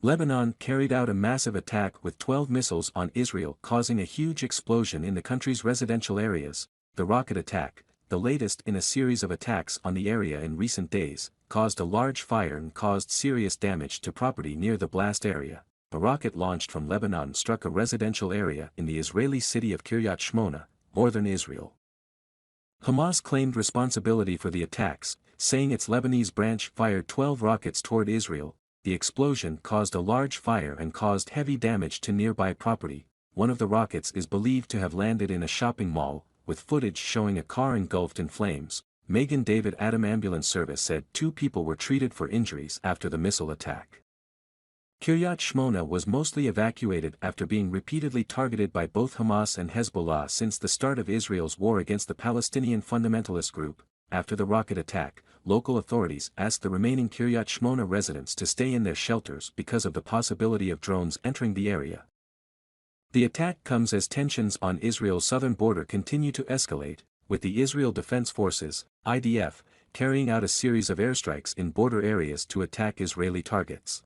Lebanon carried out a massive attack with 12 missiles on Israel, causing a huge explosion in the country's residential areas. The rocket attack, the latest in a series of attacks on the area in recent days, caused a large fire and caused serious damage to property near the blast area. A rocket launched from Lebanon struck a residential area in the Israeli city of Kiryat Shmona, northern Israel. Hamas claimed responsibility for the attacks, saying its Lebanese branch fired 12 rockets toward Israel. The explosion caused a large fire and caused heavy damage to nearby property. One of the rockets is believed to have landed in a shopping mall, with footage showing a car engulfed in flames. Magen David Adom ambulance service said 2 people were treated for injuries after the missile attack. Kiryat Shmona was mostly evacuated after being repeatedly targeted by both Hamas and Hezbollah since the start of Israel's war against the Palestinian fundamentalist group. After the rocket attack, local authorities asked the remaining Kiryat Shmona residents to stay in their shelters because of the possibility of drones entering the area. The attack comes as tensions on Israel's southern border continue to escalate, with the Israel Defense Forces, IDF, carrying out a series of airstrikes in border areas to attack Israeli targets.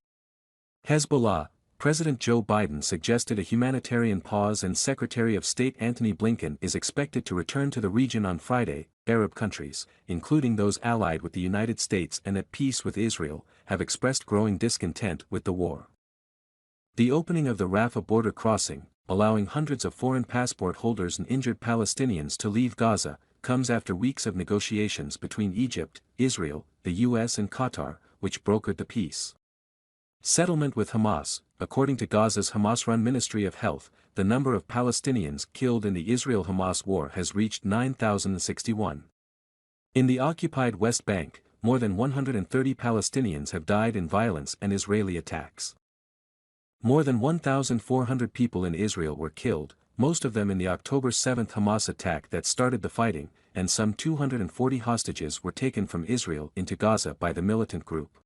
Hezbollah, President Joe Biden suggested a humanitarian pause and Secretary of State Antony Blinken is expected to return to the region on Friday. Arab countries, including those allied with the United States and at peace with Israel, have expressed growing discontent with the war. The opening of the Rafah border crossing, allowing hundreds of foreign passport holders and injured Palestinians to leave Gaza, comes after weeks of negotiations between Egypt, Israel, the US and Qatar, which brokered the peace settlement with Hamas. According to Gaza's Hamas-run Ministry of Health, the number of Palestinians killed in the Israel-Hamas war has reached 9,061. In the occupied West Bank, more than 130 Palestinians have died in violence and Israeli attacks. More than 1,400 people in Israel were killed, most of them in the October 7 Hamas attack that started the fighting, and some 240 hostages were taken from Israel into Gaza by the militant group.